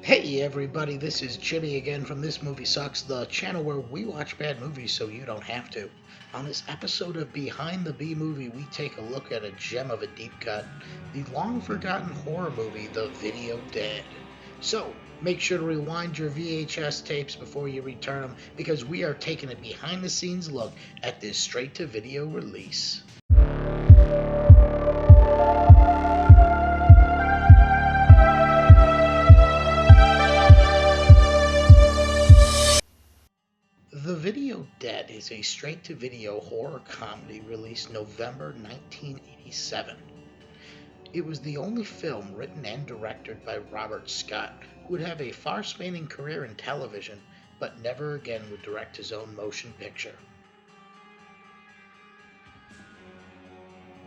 Hey everybody, this is Jimmy again from This Movie Sucks, the channel where we watch bad movies so you don't have to. On this episode of Behind the B Movie, we take a look at a gem of a deep cut, the long forgotten horror movie, The Video Dead. So, make sure to rewind your VHS tapes before you return them because we are taking a behind the scenes look at this straight to video release. The Video Dead is a straight-to-video horror comedy released November 1987. It was the only film written and directed by Robert Scott, who would have a far-spanning career in television, but never again would direct his own motion picture.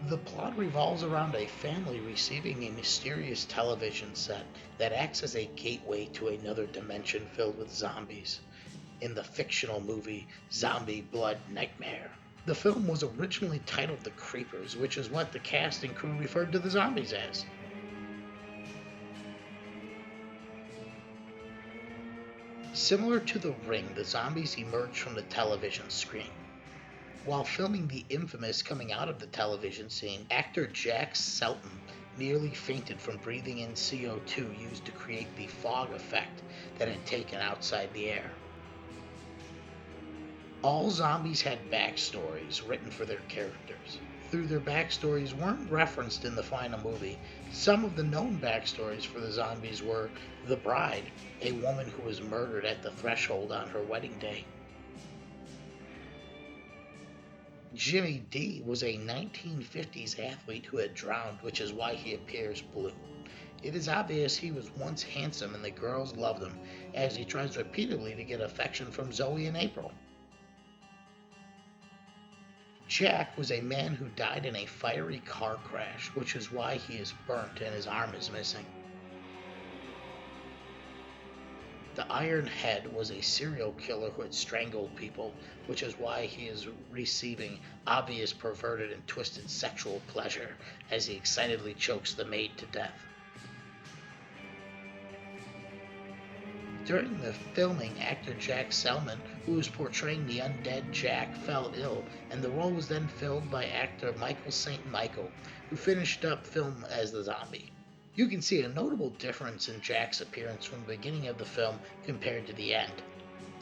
The plot revolves around a family receiving a mysterious television set that acts as a gateway to another dimension filled with zombies, in the fictional movie Zombie Blood Nightmare. The film was originally titled The Creepers, which is what the cast and crew referred to the zombies as. Similar to The Ring, the zombies emerged from the television screen. While filming the infamous Coming Out of the Television scene, actor Jack Selton nearly fainted from breathing in CO2 used to create the fog effect that had taken outside the air. All zombies had backstories written for their characters. Though their backstories weren't referenced in the final movie, some of the known backstories for the zombies were the bride, a woman who was murdered at the threshold on her wedding day. Jimmy D was a 1950s athlete who had drowned, which is why he appears blue. It is obvious he was once handsome and the girls loved him, as he tries repeatedly to get affection from Zoe and April. Jack was a man who died in a fiery car crash, which is why he is burnt and his arm is missing. The Iron Head was a serial killer who had strangled people, which is why he is receiving obvious perverted and twisted sexual pleasure as he excitedly chokes the maid to death. During the filming, actor Jack Selman, who was portraying the undead Jack, fell ill, and the role was then filled by actor Michael St. Michael, who finished up film as the zombie. You can see a notable difference in Jack's appearance from the beginning of the film compared to the end.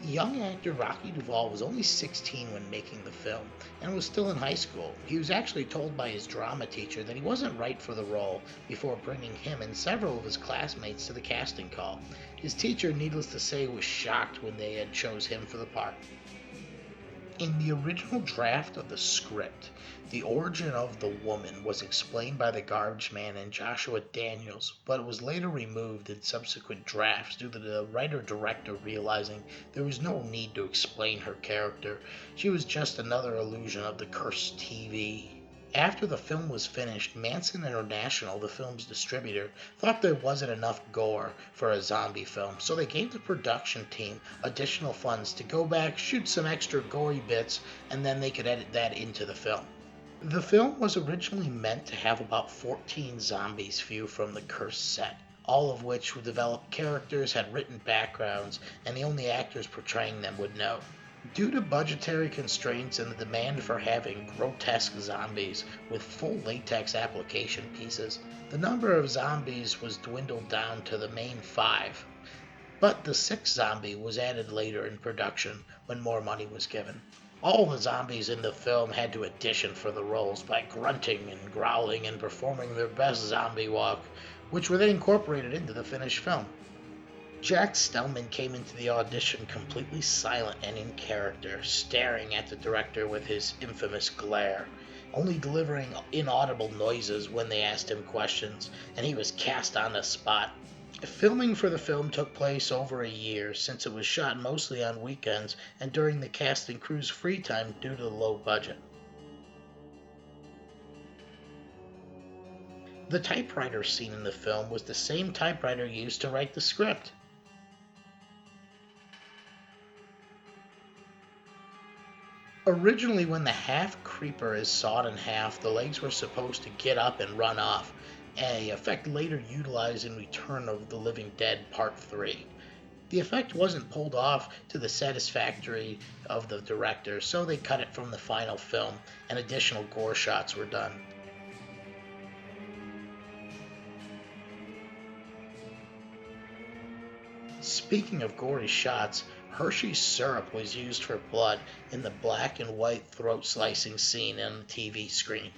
Young actor Rocky Duvall was only 16 when making the film and was still in high school. He was actually told by his drama teacher that he wasn't right for the role before bringing him and several of his classmates to the casting call. His teacher, needless to say, was shocked when they had chose him for the part. In the original draft of the script, the origin of the woman was explained by the garbage man and Joshua Daniels, but it was later removed in subsequent drafts due to the writer-director realizing there was no need to explain her character. She was just another illusion of the cursed TV. After the film was finished, Manson International, the film's distributor, thought there wasn't enough gore for a zombie film, so they gave the production team additional funds to go back, shoot some extra gory bits, and then they could edit that into the film. The film was originally meant to have about 14 zombies view from the cursed set, all of which would develop characters, had written backgrounds, and the only actors portraying them would know. Due to budgetary constraints and the demand for having grotesque zombies with full latex application pieces, the number of zombies was dwindled down to the main 5. But the 6th zombie was added later in production when more money was given. All the zombies in the film had to audition for the roles by grunting and growling and performing their best zombie walk, which were then incorporated into the finished film. Jack Selman came into the audition completely silent and in character, staring at the director with his infamous glare, only delivering inaudible noises when they asked him questions, and he was cast on the spot. Filming for the film took place over a year, since it was shot mostly on weekends and during the cast and crew's free time due to the low budget. The typewriter scene in the film was the same typewriter used to write the script. Originally, when the half creeper is sawed in half, the legs were supposed to get up and run off, a effect later utilized in Return of the Living Dead Part 3. The effect wasn't pulled off to the satisfactory of the director, so they cut it from the final film, and additional gore shots were done. Speaking of gory shots, Hershey's syrup was used for blood in the black and white throat slicing scene on the TV screen.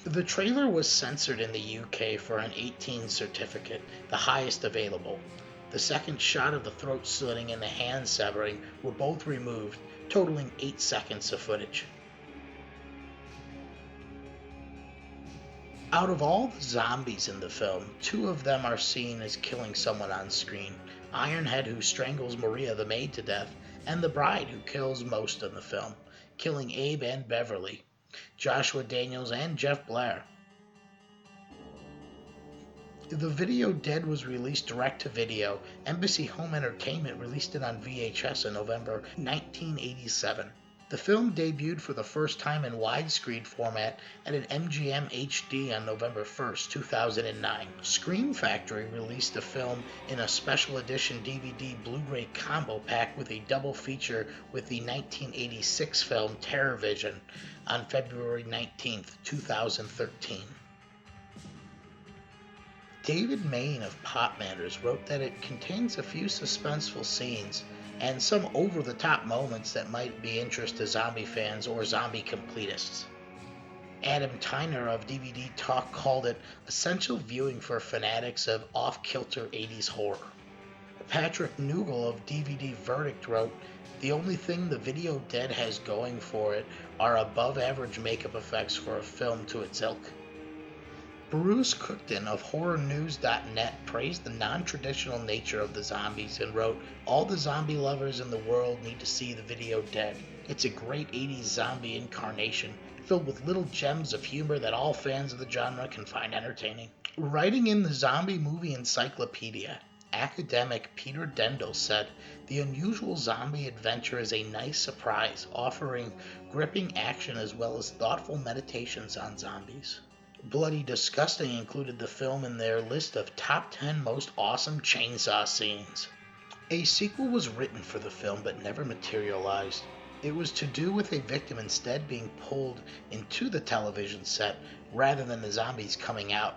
The trailer was censored in the UK for an 18 certificate, the highest available. The second shot of the throat slitting and the hand severing were both removed, totaling 8 seconds of footage. Out of all the zombies in the film, 2 of them are seen as killing someone on screen: Ironhead, who strangles Maria the maid to death, and the bride, who kills most in the film, killing Abe and Beverly, Joshua Daniels and Jeff Blair. The video Dead was released direct-to-video. Embassy Home Entertainment released it on VHS in November 1987. The film debuted for the first time in widescreen format at an MGM HD on November 1st, 2009. Scream Factory released the film in a special edition DVD Blu-ray combo pack with a double feature with the 1986 film Terror Vision on February 19th, 2013. David Main of Pop Matters wrote that it contains a few suspenseful scenes and some over-the-top moments that might be interest to zombie fans or zombie completists. Adam Tyner of DVD Talk called it essential viewing for fanatics of off-kilter 80s horror. Patrick Newell of DVD Verdict wrote, "The only thing the video Dead has going for it are above-average makeup effects for a film to its ilk." Bruce Cookton of HorrorNews.net praised the non-traditional nature of the zombies and wrote, "All the zombie lovers in the world need to see the video Dead. It's a great 80s zombie incarnation, filled with little gems of humor that all fans of the genre can find entertaining." Writing in the Zombie Movie Encyclopedia, academic Peter Dendel said, "The unusual zombie adventure is a nice surprise, offering gripping action as well as thoughtful meditations on zombies." Bloody Disgusting included the film in their list of top 10 most awesome chainsaw scenes. A sequel was written for the film but never materialized. It was to do with a victim instead being pulled into the television set rather than the zombies coming out,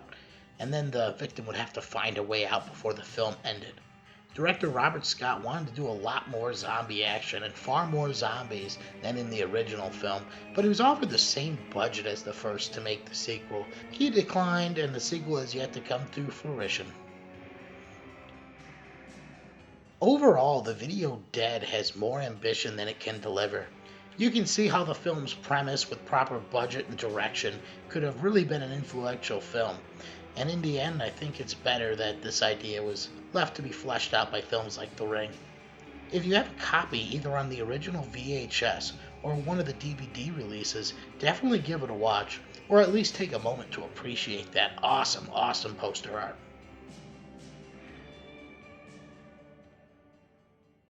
and then the victim would have to find a way out before the film ended. Director Robert Scott wanted to do a lot more zombie action and far more zombies than in the original film, but he was offered the same budget as the first to make the sequel. He declined, and the sequel has yet to come to fruition. Overall, the video Dead has more ambition than it can deliver. You can see how the film's premise, with proper budget and direction, could have really been an influential film. And in the end, I think it's better that this idea was left to be fleshed out by films like The Ring. If you have a copy either on the original VHS or one of the DVD releases, definitely give it a watch, or at least take a moment to appreciate that awesome poster art.